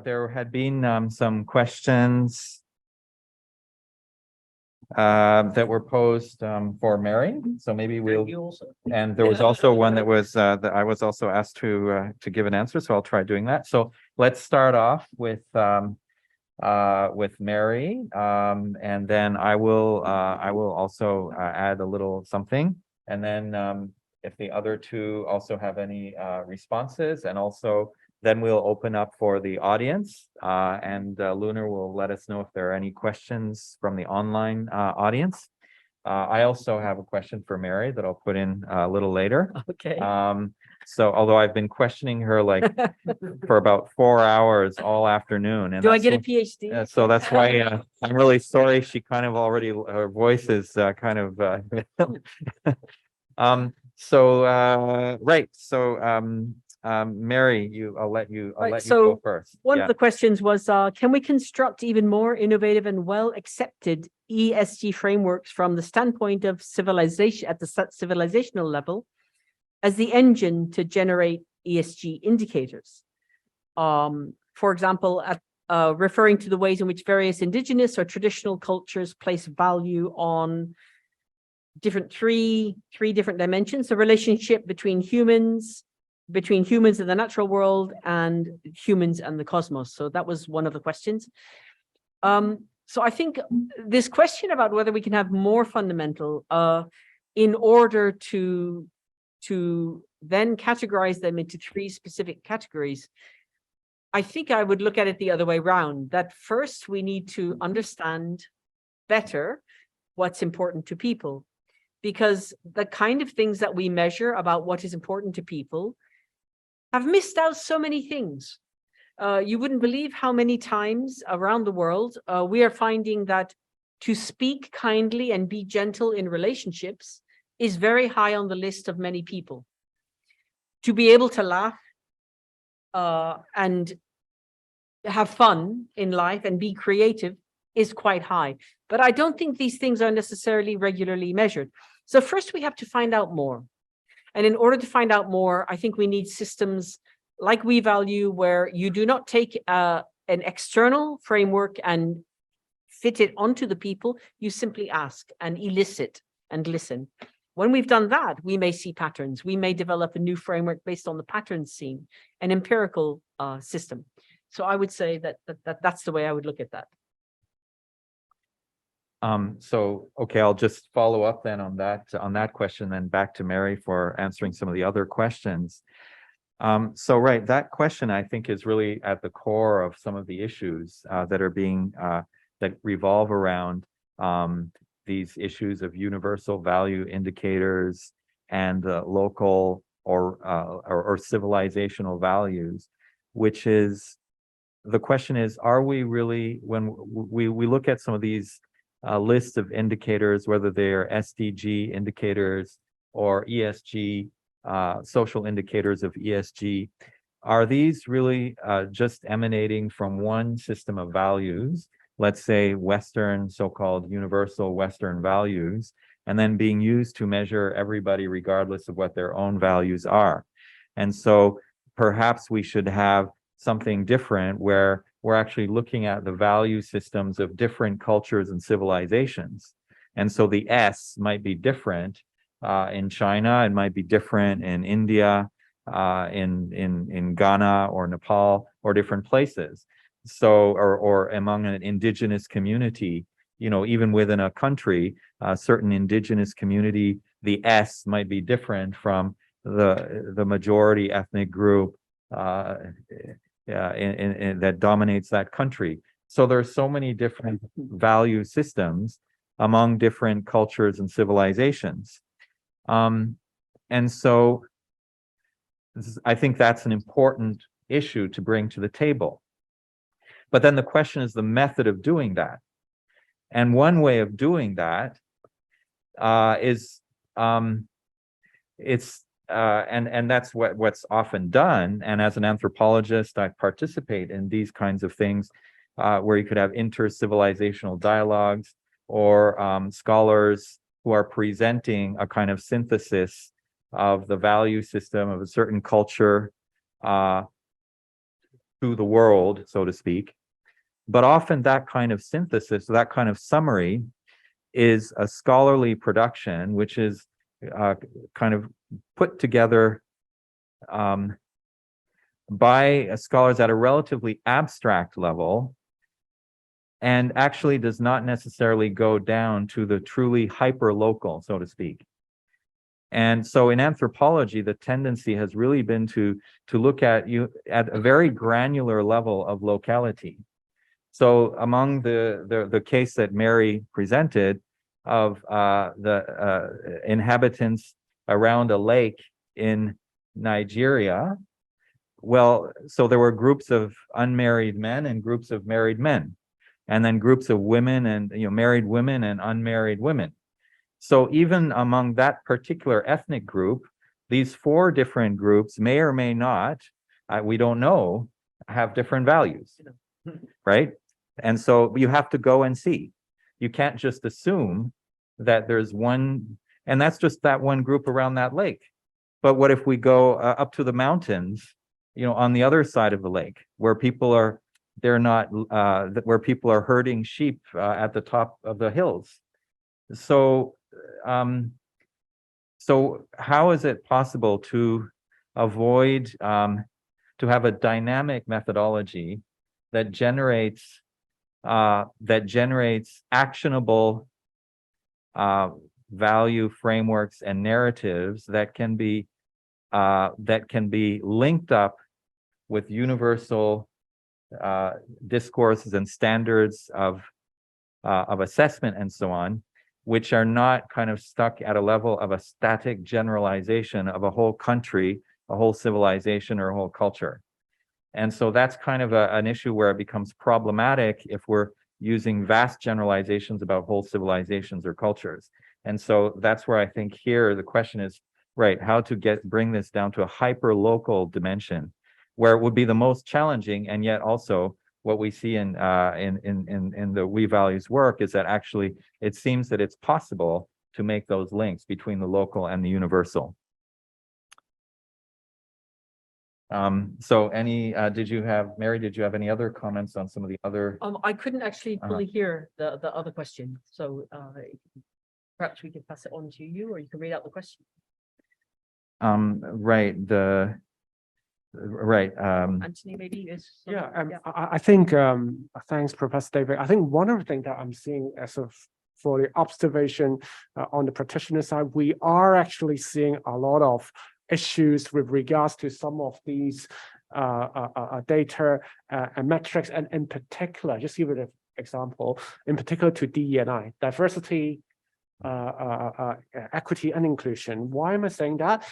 there had been some questions that were posed for Mary. So maybe and there was also one that was that I was also asked to give an answer. So I'll try doing that. So let's start off with Mary, and then I will also add a little something, and then if the other two also have any responses, and also then we'll open up for the audience, and Lunar will let us know if there are any questions from the online audience. I also have a question for Mary that I'll put in a little later. Okay. So although I've been questioning her like for about 4 hours all afternoon. And do I get a PhD? So that's why I'm really sorry. She kind of already, her voice is kind of, right. So, Mary, I'll let you go first. One of the questions was, can we construct even more innovative and well accepted ESG frameworks from the standpoint of civilization at the civilizational level as the engine to generate ESG indicators? For example, referring to the ways in which various indigenous or traditional cultures place value on three different dimensions: the relationship between humans in the natural world and humans and the cosmos. So that was one of the questions. So I think this question about whether we can have more fundamental in order to then categorize them into 3 specific categories, I think I would look at it the other way around, that first we need to understand better what's important to people, because the kind of things that we measure about what is important to people have missed out so many things. You wouldn't believe how many times around the world we are finding that to speak kindly and be gentle in relationships is very high on the list of many people. To be able to laugh and have fun in life and be creative is quite high. But I don't think these things are necessarily regularly measured. So first we have to find out more. And in order to find out more, I think we need systems like We Value, where you do not take an external framework and fit it onto the people. You simply ask and elicit and listen. When we've done that, we may see patterns. We may develop a new framework based on the patterns seen, an empirical system. So I would say that's the way I would look at that. So, okay, I'll just follow up then on that question, then back to Mary for answering some of the other questions. So, right, that question I think is really at the core of some of the issues that are being, that revolve around these issues of universal value indicators and local or civilizational values, which is, the question is, are we really, when we look at some of these lists of indicators, whether they are SDG indicators or ESG, social indicators of ESG, are these really just emanating from one system of values, let's say Western, so-called universal Western values, and then being used to measure everybody regardless of what their own values are? And so perhaps we should have something different where we're actually looking at the value systems of different cultures and civilizations. And so the S might be different in China, it might be different in India, in Ghana or Nepal or different places. So, or among an indigenous community, you know, even within a country, a certain indigenous community, the S might be different from the majority ethnic group that dominates that country. So there's so many different value systems among different cultures and civilizations. And so I think that's an important issue to bring to the table. But then the question is the method of doing that. And one way of doing that is and that's what's often done. And as an anthropologist, I participate in these kinds of things where you could have inter-civilizational dialogues or scholars who are presenting a kind of synthesis of the value system of a certain culture to the world, so to speak. But often that kind of synthesis, that kind of summary is a scholarly production, which is kind of put together by scholars at a relatively abstract level, and actually does not necessarily go down to the truly hyper-local, so to speak. And so in anthropology, the tendency has really been to look at a very granular level of locality. So among the case that Mary presented of the inhabitants around a lake in Nigeria, well, so there were groups of unmarried men and groups of married men, and then groups of women and married women and unmarried women. So even among that particular ethnic group, these 4 different groups may or may not, we don't know, have different values, right? And so you have to go and see. You can't just assume that there's one, and that's just that one group around that lake. But what if we go up to the mountains, on the other side of the lake, where people are, where people are herding sheep at the top of the hills? So how is it possible to avoid, to have a dynamic methodology that generates actionable value frameworks and narratives that can be linked up with universal discourses and standards of assessment and so on, which are not kind of stuck at a level of a static generalization of a whole country, a whole civilization, or a whole culture. And so that's kind of an issue where it becomes problematic if we're using vast generalizations about whole civilizations or cultures. And so that's where I think here the question is, right, how to bring this down to a hyper-local dimension, where it would be the most challenging, and yet also what we see in the We Values work is that actually it seems that it's possible to make those links between the local and the universal. So Mary, did you have any other comments on some of the other? I couldn't actually fully hear the other question, so perhaps we could pass it on to you, or you can read out the question. Anthony, maybe is. I think thanks, Professor David. I think one of the things that I'm seeing as of for the observation on the practitioner side, we are actually seeing a lot of issues with regards to some of these data and metrics, and in particular, just give it an example, in particular to DE&I, diversity, equity and inclusion. Why am I saying that?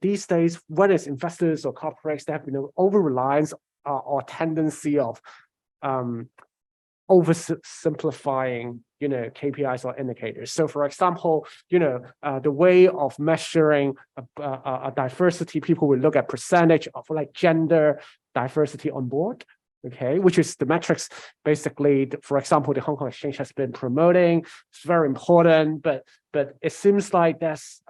These days, whether it's investors or corporates, they have over-reliance or tendency of oversimplifying, KPIs or indicators. So, for example, the way of measuring a diversity, people will look at percentage of like gender diversity on board. Okay, which is the metrics basically, for example, the Hong Kong Exchange has been promoting. It's very important, but it seems like that's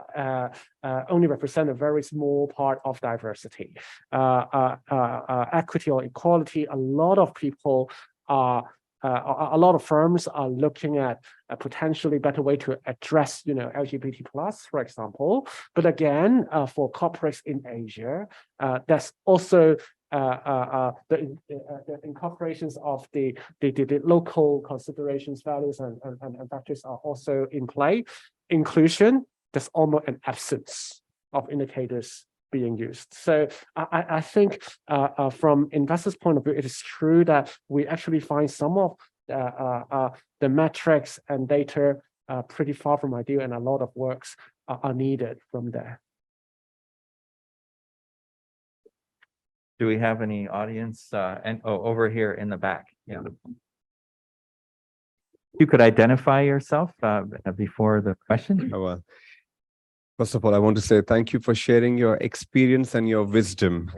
only represent a very small part of diversity. Equity or equality, a lot of people are a lot of firms are looking at a potentially better way to address, LGBT plus, for example. But again, for corporates in Asia, that's also the incorporations of the local considerations, values, and factors are also in play. Inclusion, there's almost an absence of indicators being used. So I think from investors' point of view, it is true that we actually find some of the metrics and data pretty far from ideal, and a lot of works are needed from there. Do we have any audience? Over here in the back. Yeah. You could identify yourself before the question. Oh, well. First of all, I want to say thank you for sharing your experience and your wisdom.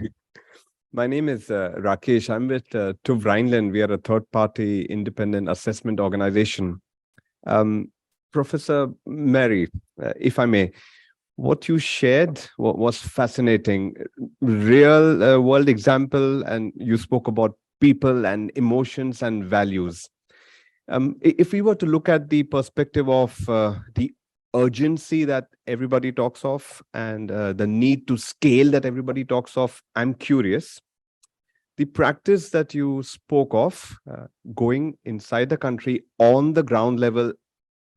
My name is Rakesh. I'm with TÜV Rheinland. We are a third-party independent assessment organization. Professor Mary, if I may, what you shared was fascinating. Real world example, and you spoke about people and emotions and values. If we were to look at the perspective of the urgency that everybody talks of and the need to scale that everybody talks of, I'm curious, the practice that you spoke of, going inside the country on the ground level,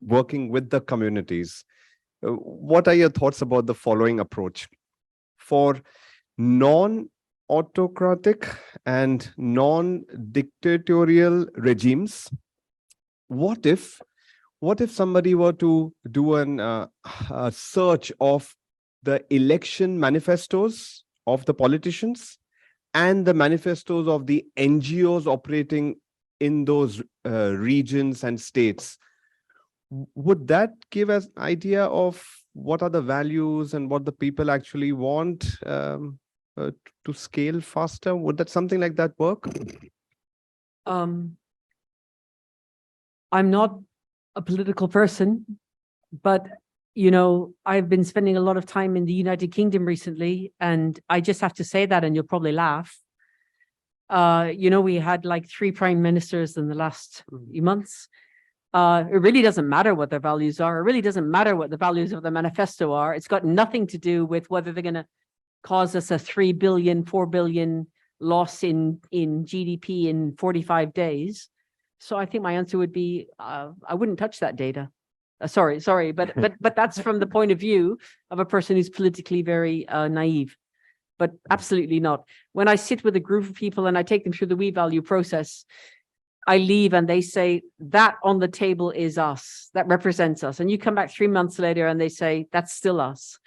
working with the communities, what are your thoughts about the following approach? For non-autocratic and non-dictatorial regimes, what if somebody were to do a search of the election manifestos of the politicians and the manifestos of the NGOs operating in those regions and states? Would that give us an idea of what are the values and what the people actually want to scale faster? Would that something like that work? I'm not a political person, but I've been spending a lot of time in the United Kingdom recently, and I just have to say that, and you'll probably laugh. We had like 3 prime ministers in the last few months. It really doesn't matter what their values are. It really doesn't matter what the values of the manifesto are. It's got nothing to do with whether they're going to cause us a 3 billion, 4 billion loss in GDP in 45 days. So I think my answer would be, I wouldn't touch that data. Sorry, but that's from the point of view of a person who's politically very naive. But absolutely not. When I sit with a group of people and I take them through the We Value process, I leave and they say, that on the table is us, that represents us. And you come back 3 months later and they say, that's still us.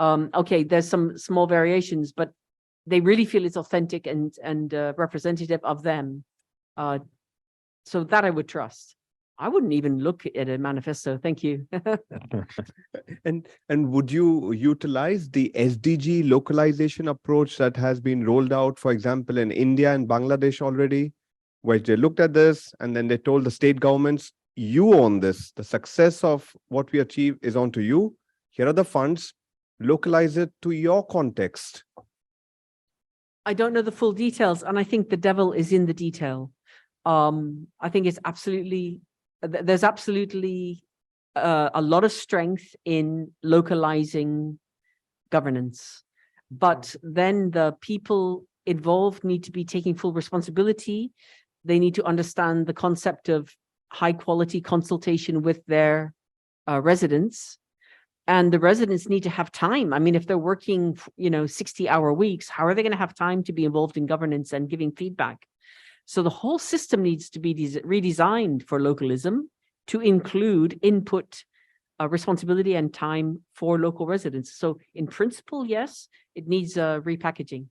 Okay, there's some small variations, but they really feel it's authentic and representative of them. So that I would trust. I wouldn't even look at a manifesto. Thank you. And would you utilize the SDG localization approach that has been rolled out, for example, in India and Bangladesh already, where they looked at this and then they told the state governments, you own this. The success of what we achieve is on to you. Here are the funds. Localize it to your context. I don't know the full details, and I think the devil is in the detail. I think it's absolutely, there's absolutely a lot of strength in localizing governance, but then the people involved need to be taking full responsibility. They need to understand the concept of high quality consultation with their residents, and the residents need to have time. I mean, if they're working, 60-hour weeks, how are they going to have time to be involved in governance and giving feedback? So the whole system needs to be redesigned for localism to include input, responsibility and time for local residents. So in principle, yes, it needs repackaging.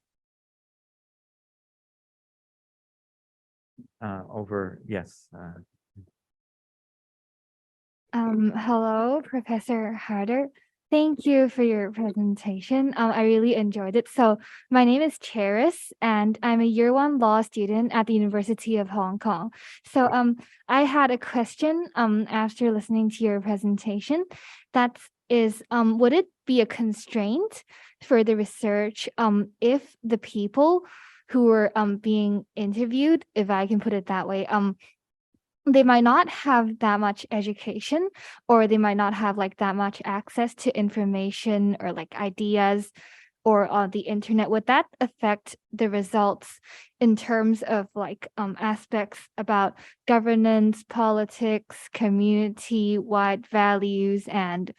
Yes. Hello, Professor Harder. Thank you for your presentation. I really enjoyed it. So my name is Cheris, and I'm a year 1 law student at the University of Hong Kong. So I had a question after listening to your presentation. That is, would it be a constraint for the research if the people who were being interviewed, if I can put it that way, they might not have that much education, or they might not have like that much access to information or like ideas or on the internet? Would that affect the results in terms of like aspects about governance, politics, community-wide values, and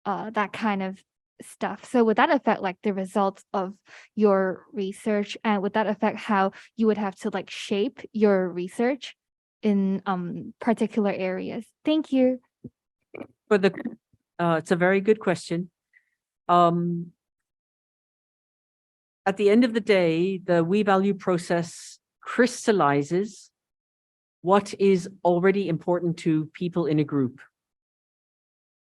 that kind of stuff? So would that affect like the results of your research, and would that affect how you would have to like shape your research in particular areas? Thank you. For the it's a very good question. At the end of the day, the We Value process crystallizes what is already important to people in a group.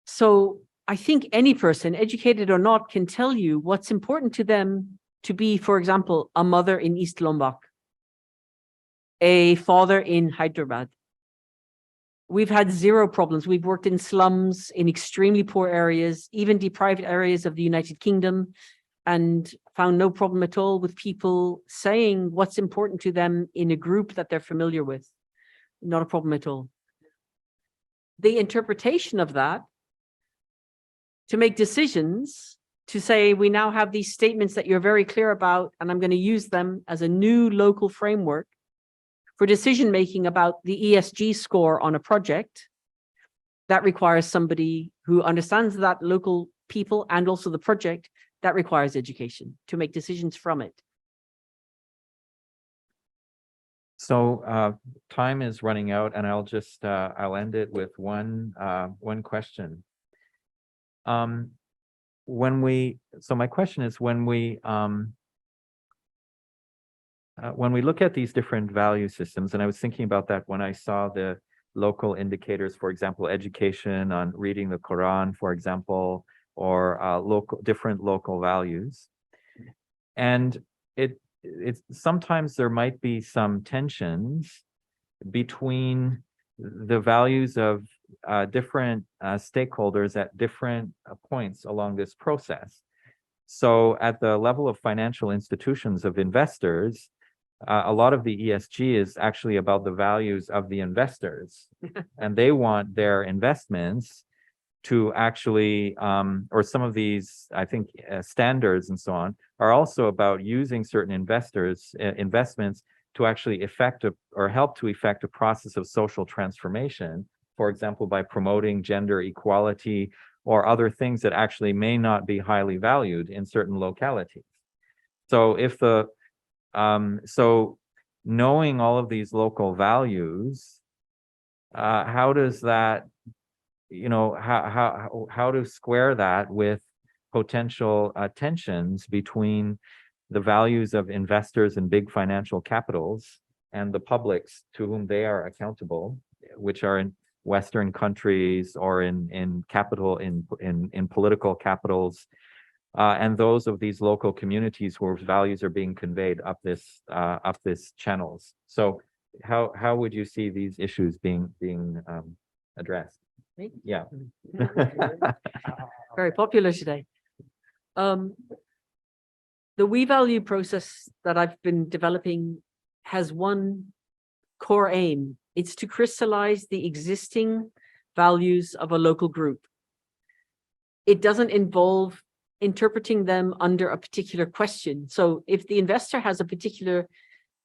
So I think any person, educated or not, can tell you what's important to them to be, for example, a mother in East Lombok, a father in Hyderabad. we've had zero problems. We've worked in slums, in extremely poor areas, even deprived areas of the United Kingdom, and found no problem at all with people saying what's important to them in a group that they're familiar with. Not a problem at all. The interpretation of that, to make decisions, to say we now have these statements that you're very clear about, and I'm going to use them as a new local framework for decision-making about the ESG score on a project, that requires somebody who understands that local people and also the project. That requires education to make decisions from it. So time is running out, and I'll just I'll end it with one question. So my question is, when we look at these different value systems, and I was thinking about that when I saw the local indicators, for example, education on reading the Quran, for example, or different local values. And it's sometimes there might be some tensions between the values of different stakeholders at different points along this process. So at the level of financial institutions of investors, a lot of the ESG is actually about the values of the investors, and they want their investments to actually, or some of these, I think, standards and so on, are also about using certain investments to actually effect or help to effect a process of social transformation, for example, by promoting gender equality or other things that actually may not be highly valued in certain localities. So so knowing all of these local values, how does that, how to square that with potential tensions between the values of investors and big financial capitals and the publics to whom they are accountable, which are in Western countries or in political capitals, and those of these local communities where values are being conveyed up this channels. So how would you see these issues being addressed? Me? Yeah. Very popular today. The We Value process that I've been developing has one core aim. It's to crystallize the existing values of a local group. It doesn't involve interpreting them under a particular question. So if the investor has a particular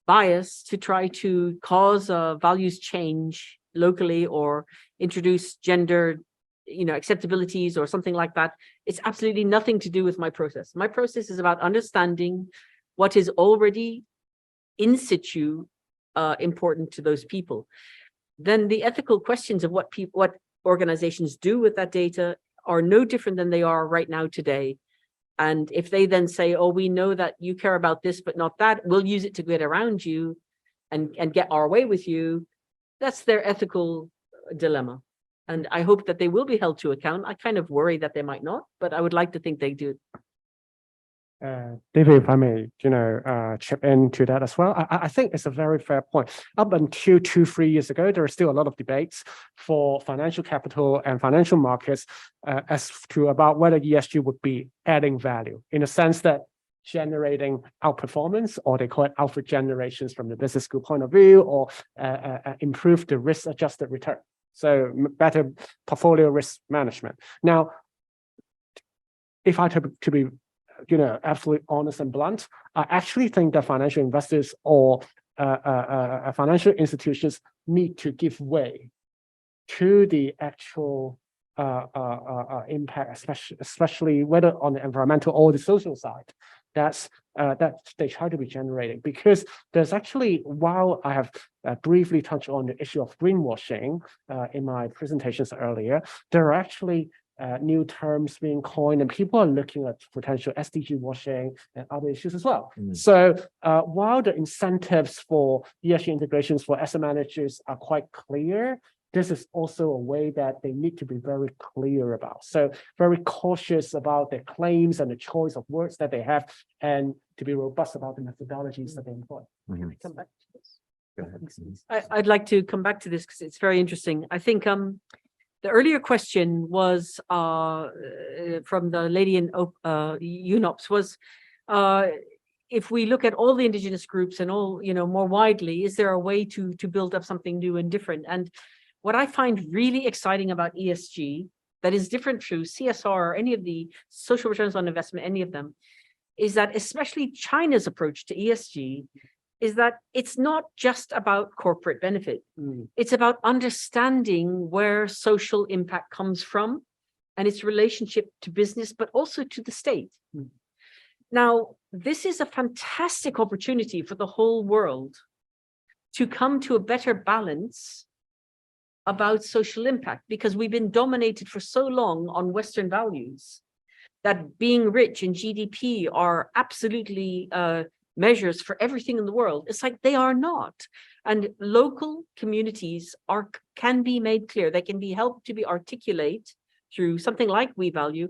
bias to try to cause a values change locally or introduce gender acceptabilities or something like that, it's absolutely nothing to do with my process. My process is about understanding what is already in situ important to those people. Then the ethical questions of what organizations do with that data are no different than they are right now today. And if they then say, oh, we know that you care about this, but not that, we'll use it to get around you and get our way with you, that's their ethical dilemma. And I hope that they will be held to account. I kind of worry that they might not, but I would like to think they do. David, if I may, chip into that as well. I think it's a very fair point. Up until 2-3 years ago, there are still a lot of debates for financial capital and financial markets as to about whether ESG would be adding value, in a sense that generating outperformance, or they call it alpha generations from the business school point of view, or improve the risk-adjusted return. So better portfolio risk management. Now, if I to be absolutely honest and blunt, I actually think that financial investors or financial institutions need to give way to the actual impact, especially whether on the environmental or the social side, that they try to be generating. Because there's actually, while I have briefly touched on the issue of greenwashing in my presentations earlier, there are actually new terms being coined, and people are looking at potential SDG washing and other issues as well. So while the incentives for ESG integrations for asset managers are quite clear, this is also a way that they need to be very clear about. So very cautious about their claims and the choice of words that they have, and to be robust about the methodologies that they employ. Can I come back to this? Go ahead. I'd like to come back to this because it's very interesting. I think the earlier question was from the lady in UNOPS was if we look at all the indigenous groups and all, more widely, is there a way to build up something new and different? And what I find really exciting about ESG that is different through CSR or any of the social returns on investment, any of them, is that especially China's approach to ESG is that it's not just about corporate benefit. It's about understanding where social impact comes from and its relationship to business, but also to the state. Now, this is a fantastic opportunity for the whole world to come to a better balance about social impact, because we've been dominated for so long on Western values that being rich and GDP are absolutely measures for everything in the world. It's like they are not. And local communities can be made clear. They can be helped to be articulate through something like We Value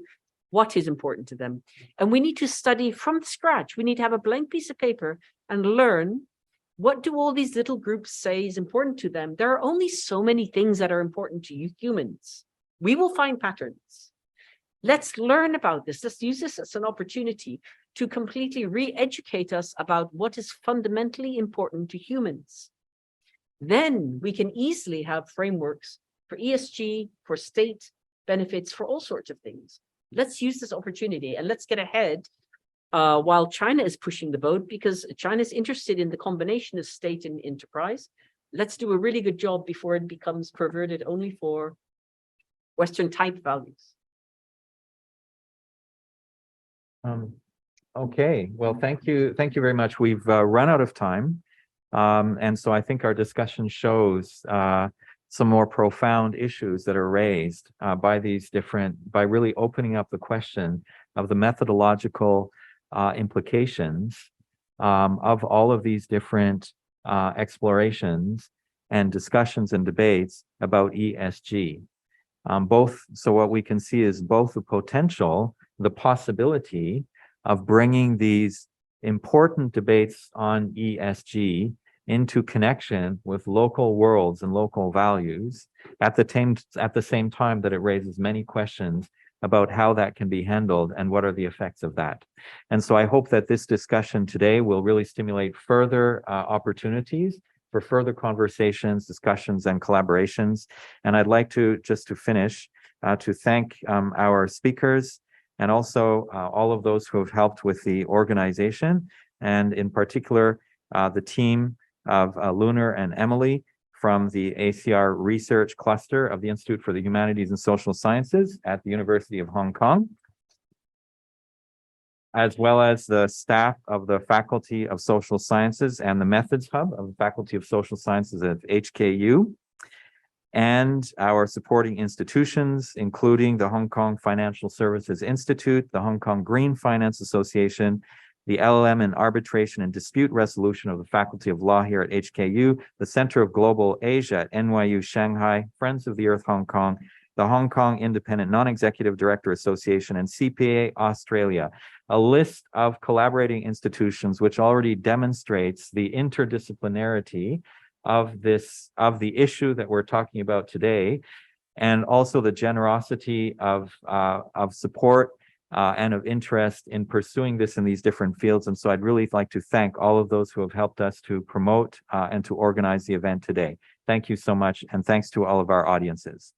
what is important to them. And we need to study from scratch. We need to have a blank piece of paper and learn, what do all these little groups say is important to them? There are only so many things that are important to you humans. We will find patterns. Let's learn about this. Let's use this as an opportunity to completely re-educate us about what is fundamentally important to humans. Then we can easily have frameworks for ESG, for state benefits, for all sorts of things. Let's use this opportunity and let's get ahead while China is pushing the boat, because China is interested in the combination of state and enterprise. Let's do a really good job before it becomes perverted only for Western type values. Okay, well, thank you very much. We've run out of time, and so I think our discussion shows some more profound issues that are raised by really opening up the question of the methodological implications of all of these different explorations and discussions and debates about ESG. So what we can see is both the potential, the possibility of bringing these important debates on ESG into connection with local worlds and local values at the same time that it raises many questions about how that can be handled and what are the effects of that. And so I hope that this discussion today will really stimulate further opportunities for further conversations, discussions, and collaborations. And I'd like to finish to thank our speakers and also all of those who have helped with the organization, and in particular, the team of Lunar and Emily from the ASIAR Research Cluster of the Institute for the Humanities and Social Sciences at the University of Hong Kong, as well as the staff of the Faculty of Social Sciences and the Methods Hub of the Faculty of Social Sciences at HKU, and our supporting institutions, including the Hong Kong Financial Services Institute, the Hong Kong Green Finance Association, the LL.M in Arbitration and Dispute Resolution of the Faculty of Law here at HKU, the Center of Global Asia at NYU Shanghai, Friends of the Earth Hong Kong, the Hong Kong Independent Non-Executive Director Association, and CPA Australia, a list of collaborating institutions which already demonstrates the interdisciplinarity of the issue that we're talking about today, and also the generosity of support and of interest in pursuing this in these different fields. And so I'd really like to thank all of those who have helped us to promote and to organize the event today. Thank you so much, and thanks to all of our audiences.